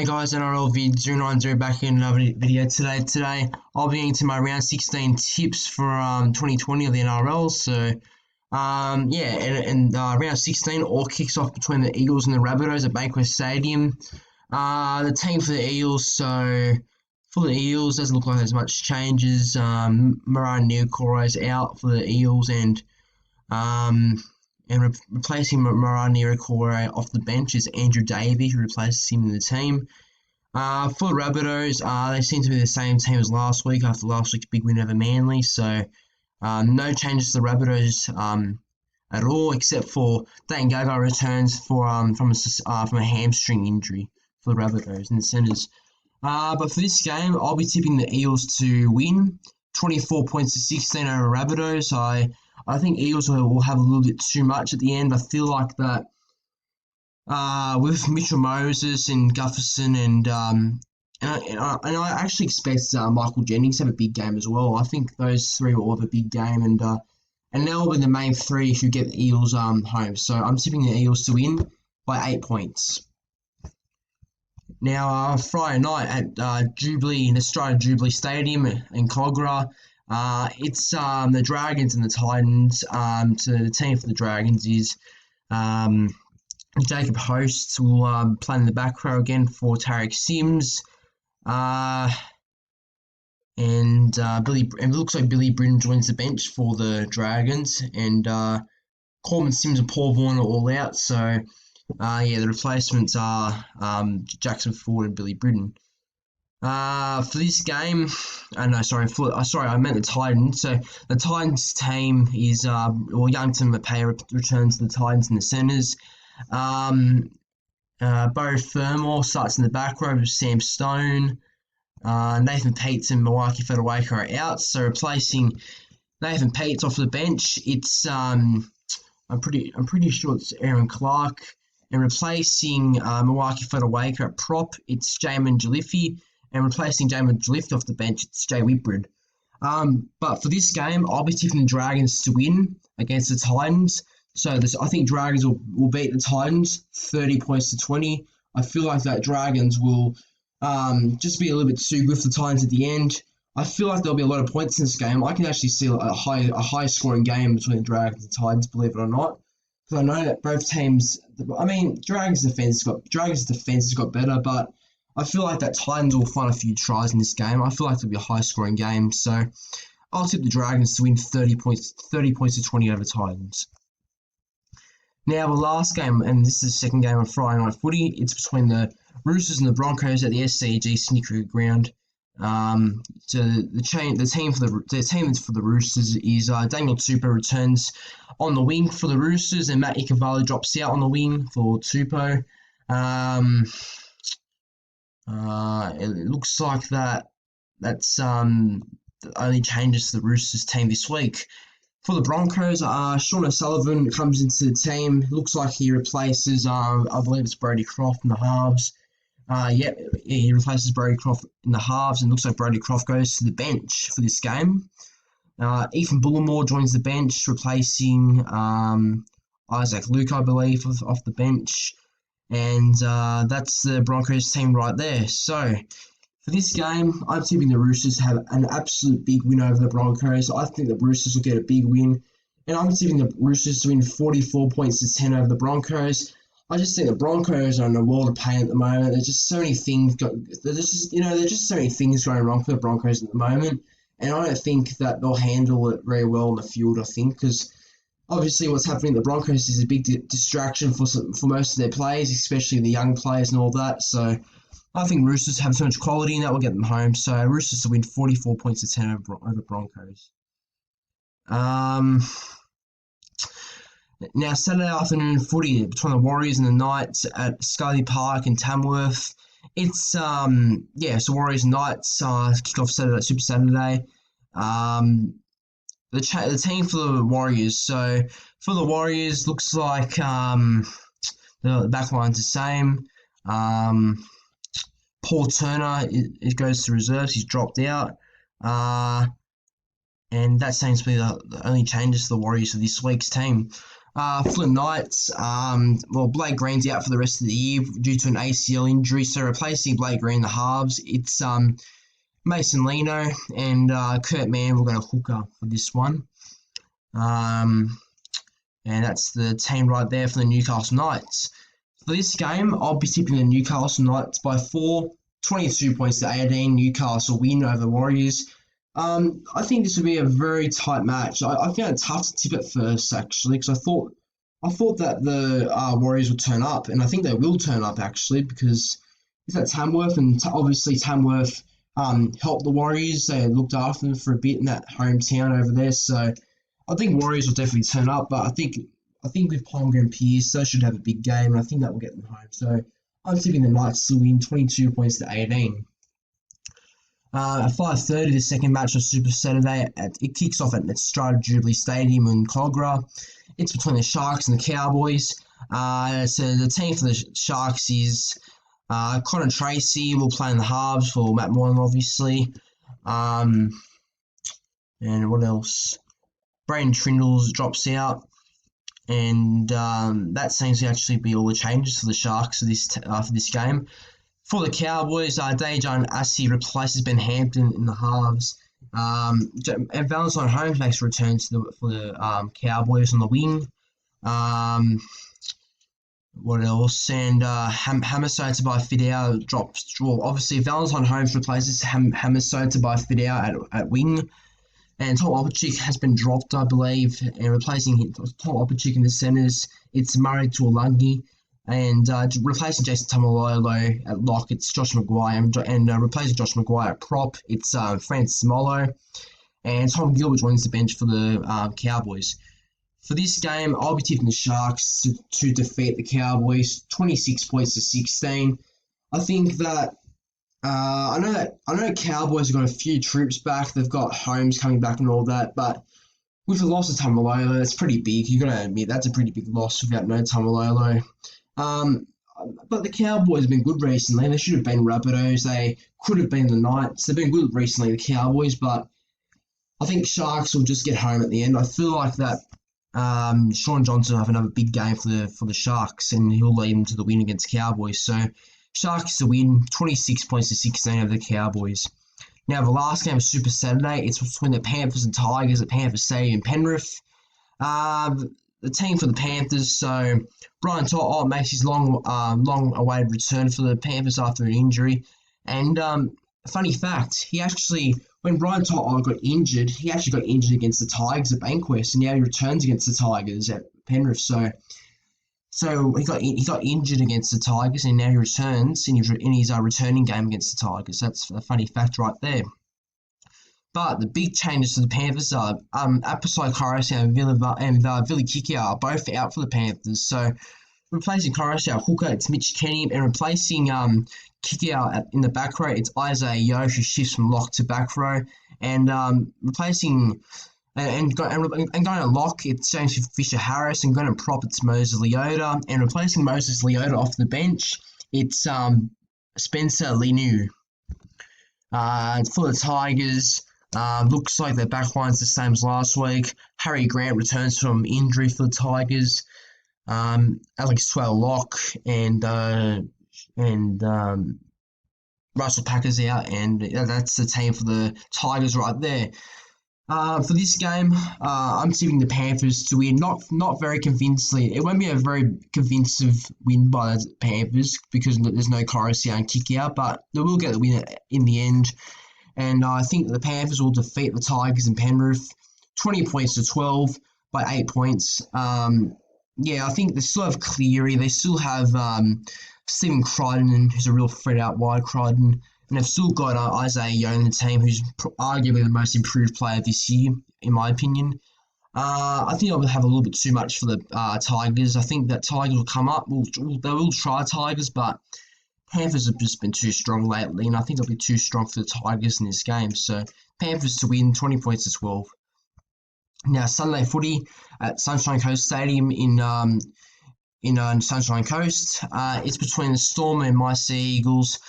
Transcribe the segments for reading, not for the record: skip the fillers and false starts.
Hey guys, NRL vid090 back in another video today. I'll be into my round 16 tips for 2020 of the NRL. So round 16 all kicks off between the Eagles and the Rabbitohs at Bankwest Stadium. The team for the Eagles, so for the Eagles doesn't look like there's much changes. Moran Niukore is out for the Eagles and replacing Moran Niukore off the bench is Andrew Davey, who replaces him in the team. For the Rabbitohs, they seem to be the same team as last week after last week's big win over Manly. So no changes to the Rabbitohs at all, except for Dane Gagai returns from a hamstring injury for the Rabbitohs in the centres. But for this game, I'll be tipping the Eagles to win, 24 points to 16 over Rabbitohs. I think Eagles will have a little bit too much at the end. I feel like that with Mitchell Moses and Gufferson and I actually expect Michael Jennings to have a big game as well. I think those three will have a big game, and they'll be the main three who get the Eagles home. So I'm tipping the Eagles to win by 8 points. Now Friday night at Jubilee in Australia Jubilee Stadium in Cogra. It's the Dragons and the Titans. So the team for the Dragons is Jacob Host will play in the back row again for Tarek Sims. It looks like Billy Britton joins the bench for the Dragons, and Coleman Sims and Paul Vaughan are all out. So the replacements are Jackson Ford and Billy Britton. For this game, I meant the Titans. So the Titans team is Youngton Mapei returns to the Titans in the centres. Bo Fermor starts in the back row with Sam Stone. Nathan Peets and Milwaukee Fedawaka are out. So replacing Nathan Peets off the bench, it's I'm pretty sure it's Aaron Clark, and replacing Milwaukee Fedawaka at prop, it's Jamin Jaliffe. And replacing Jamin Jaliffe off the bench, it's Jay Whitbread. But for this game, I'll be tipping the Dragons to win against the Titans. So I think Dragons will beat the Titans 30 points to 20. I feel like that Dragons will just be a little bit too good for the Titans at the end. I feel like there'll be a lot of points in this game. I can actually see a high scoring game between the Dragons and Titans, believe it or not. Because I know that both teams, Dragons' defense has got better, but I feel like that Titans will find a few tries in this game. I feel like it'll be a high-scoring game, so I'll tip the Dragons to win 30 points to 20 over Titans. Now, the last game, and this is the second game on Friday Night Footy, it's between the Roosters and the Broncos at the SCG Sydney Cricket Ground. So the team for the Roosters is Daniel Tupou returns on the wing for the Roosters, and Matt Ikuvalu drops out on the wing for Tupou. It looks like that's the only changes to the Roosters team this week. For the Broncos, Sean O'Sullivan comes into the team. Looks like he replaces, I believe it's Brodie Croft in the halves. He replaces Brodie Croft in the halves, and looks like Brodie Croft goes to the bench for this game. Ethan Bullimore joins the bench, replacing Isaac Luke, I believe, off the bench. And that's the Broncos team right there. So, for this game, I'm tipping the Roosters have an absolute big win over the Broncos. I think the Roosters will get a big win. And I'm tipping the Roosters to win 44 points to 10 over the Broncos. I just think the Broncos are in a world of pain at the moment. There's just so many things so many things going wrong for the Broncos at the moment. And I don't think that they'll handle it very well in the field, I think, because obviously, what's happening at the Broncos is a big distraction for most of their players, especially the young players and all that. So, I think Roosters have so much quality, and that will get them home. So, Roosters to win 44 points to 10 over Broncos. Now, Saturday afternoon footy between the Warriors and the Knights at Scully Park in Tamworth. It's so Warriors and Knights kick off Super Saturday. The team for the Warriors. So for the Warriors, looks like the back line's the same. Paul Turner it goes to reserves. He's dropped out. And that seems to be the only changes to the Warriors for this week's team. For the Knights, Blake Green's out for the rest of the year due to an ACL injury, so replacing Blake Green in the halves, it's Mason Lino and Kurt Mann will go to hooker for this one. And that's the team right there for the Newcastle Knights. For this game, I'll be tipping the Newcastle Knights by 4, 22 points to 18. Newcastle win over the Warriors. I think this will be a very tight match. I found it tough to tip at first, actually, because I thought that the Warriors would turn up, and I think they will turn up, actually, because it's at Tamworth, and obviously Tamworth helped the Warriors. They looked after them for a bit in that hometown over there, so I think Warriors will definitely turn up, but I think with Ponga and Pearce, they should have a big game, and I think that will get them home. So I'm tipping the Knights to win 22 points to 18. At 5:30, the second match of Super Saturday, it kicks off at Strata Jubilee Stadium in Cogra. It's between the Sharks and the Cowboys. So the team for the Sharks is Connor Tracy will play in the halves for Matt Moylan, obviously. And what else? Braden Trindles drops out. And that seems to actually be all the changes for the Sharks for this game. For the Cowboys, Dejan Assi replaces Ben Hampton in the halves. And Valentine Holmes makes a return for the Cowboys on the wing. What else? And Hamiso by Fidel drops. Well, obviously, Valentine Holmes replaces Hamiso by Fidel at wing. And Tom Opachik has been dropped, I believe, and replacing Tom Opachik in the centres, it's Murray Tuolungi. And replacing Jason Tamalolo at lock, it's Josh Maguire. And replacing Josh Maguire at prop, it's Francis Molo. And Tom Gilbert joins the bench for the Cowboys. For this game, I'll be tipping the Sharks to defeat the Cowboys, 26 points to 16. I think that I know Cowboys have got a few troops back. They've got Holmes coming back and all that, but with the loss of Tamalolo, that's pretty big. You've got to admit that's a pretty big loss without no Tamalolo. But the Cowboys have been good recently. They should have been Rabbitohs. They could have been the Knights. They've been good recently, the Cowboys, but I think Sharks will just get home at the end. I feel like that Sean Johnson will have another big game for the Sharks, and he'll lead them to the win against Cowboys. So Sharks to win, 26 points to 16 over the Cowboys. Now, the last game of Super Saturday, it's between the Panthers and Tigers at Panthers Stadium in Penrith. The team for the Panthers, so Brian To'o makes his long-awaited return for the Panthers after an injury. And funny fact, when Brian To'o got injured, he actually got injured against the Tigers at Bankwest, and now he returns against the Tigers at Penrith. So he got injured against the Tigers, and now he returns in his returning game against the Tigers. That's a funny fact right there. But the big changes to the Panthers are Apisai Koroisau and Vili Kikau are both out for the Panthers. So replacing Koroisau hooker, it's Mitch Kenny, and replacing Kikau in the back row, it's Isaiah Yeo, who shifts from lock to back row, and replacing. And going to lock, it's James Fisher-Harris, and going to prop, it's Moses Leota, and replacing Moses Leota off the bench, it's Spencer Linu. For the Tigers, looks like their backline's the same as last week. Harry Grant returns from injury for the Tigers. Alex Swell lock, and Russell Packer's out, and that's the team for the Tigers right there. For this game, I'm tipping the Panthers to win, not very convincingly. It won't be a very convincing win by the Panthers because there's no Koroisau and Kikau, but they will get the win in the end. And I think the Panthers will defeat the Tigers in Penrith, 20 points to 12 by 8 points. I think they still have Cleary. They still have Stephen Crichton, who's a real threat out wide, Crichton. And they've still got Isaiah Yeo in the team, who's arguably the most improved player this year, in my opinion. I think I would have a little bit too much for the Tigers. I think that Tigers will come up. They will try Tigers, but Panthers have just been too strong lately, and I think they'll be too strong for the Tigers in this game. So Panthers to win, 20 points to 12. Now, Sunday footy at Sunshine Coast Stadium in Sunshine Coast. It's between the Storm and My Sea Eagles.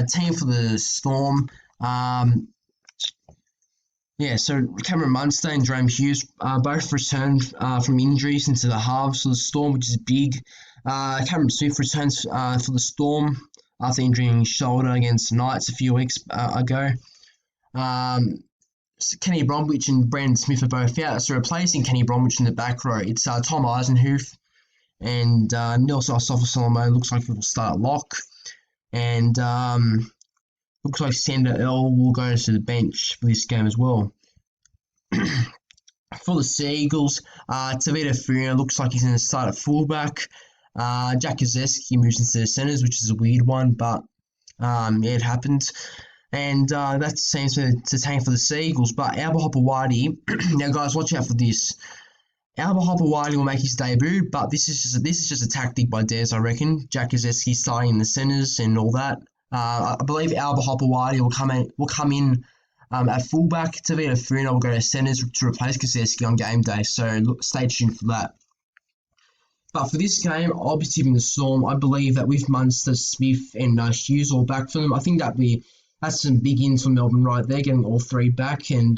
Team for the Storm. Yeah, so Cameron Munster and Jerome Hughes both returned from injuries into the halves for the Storm, which is big. Cameron Smith returns for the Storm after injuring his shoulder against Knights a few weeks ago. Kenny Bromwich and Brandon Smith are both out, so replacing Kenny Bromwich in the back row, it's Tom Eisenhuth and Nilsa Sofa-Solomon looks like he will start at lock. And looks like Sander L will go to the bench for this game as well. For the Seagulls, Tavita Furina looks like he's going to start at fullback. Jack Kazeski moves into the centres, which is a weird one, but yeah, it happened. And that seems to tank for the Seagulls. But Alba Hopewadi, now guys, watch out for this. Alba Hopewadi will make his debut, but this is just a tactic by Des, I reckon. Jack Kazeski starting in the centres and all that. I believe Alba Hopewadi will come in at fullback. Tavita Furina will go to centres to replace Kazeski on game day, so stay tuned for that. But for this game, I'll be tipping the Storm. I believe that with Munster, Smith, and Hughes all back for them, I think that's some big ins for Melbourne right there, getting all three back. And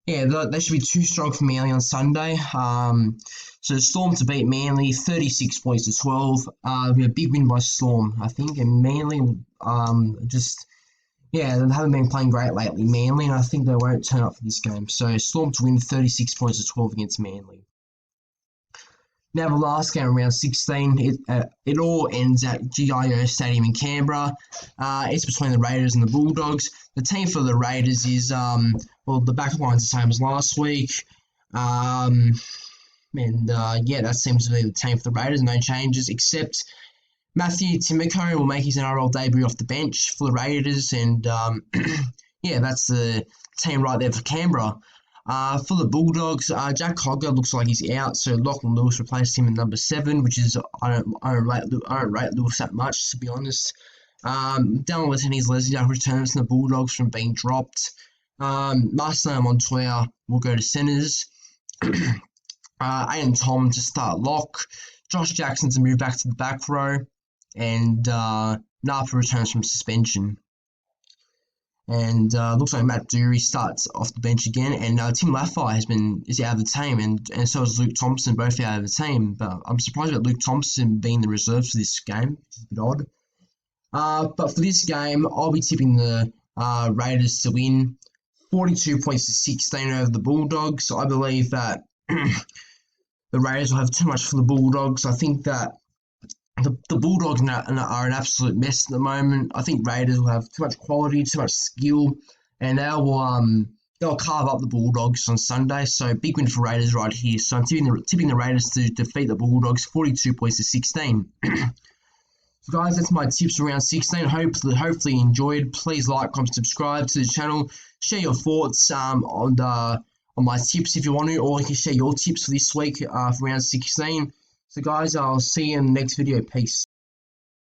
yeah, they should be too strong for Manly on Sunday. So Storm to beat Manly, 36 points to 12. It'll be a big win by Storm, I think. And Manly, they haven't been playing great lately, Manly, and I think they won't turn up for this game. So Storm to win 36 points to 12 against Manly. Now the last game, round 16, it all ends at GIO Stadium in Canberra. It's between the Raiders and the Bulldogs. The team for the Raiders is, the back line's the same as last week. That seems to be the team for the Raiders. No changes, except Matthew Timoko will make his NRL debut off the bench for the Raiders. And, that's the team right there for Canberra. For the Bulldogs, Jack Cogger looks like he's out, so Lachlan Lewis replaced him in number 7, which is I don't rate Lewis that much, to be honest. Dylan Watteney's Leslie returns from the Bulldogs from being dropped. Marcelo Montoya will go to centres. Aiden Tom to start lock. Josh Jackson to move back to the back row, and Napa returns from suspension. And looks like Matt Dury starts off the bench again, and Tim Laffey is out of the team, and so is Luke Thompson, both out of the team. But I'm surprised about Luke Thompson being the reserve for this game, which is a bit odd. But for this game, I'll be tipping the Raiders to win 42 points to 16 over the Bulldogs. I believe that the Raiders will have too much for the Bulldogs. I think that the Bulldogs are an absolute mess at the moment. I think Raiders will have too much quality, too much skill, and they'll carve up the Bulldogs on Sunday. So big win for Raiders right here. So I'm tipping the Raiders to defeat the Bulldogs, 42 points to 16. So guys, that's my tips around 16. Hopefully you enjoyed. Please like, comment, subscribe to the channel. Share your thoughts on my tips if you want to, or you can share your tips for this week for round 16. So guys, I'll see you in the next video. Peace.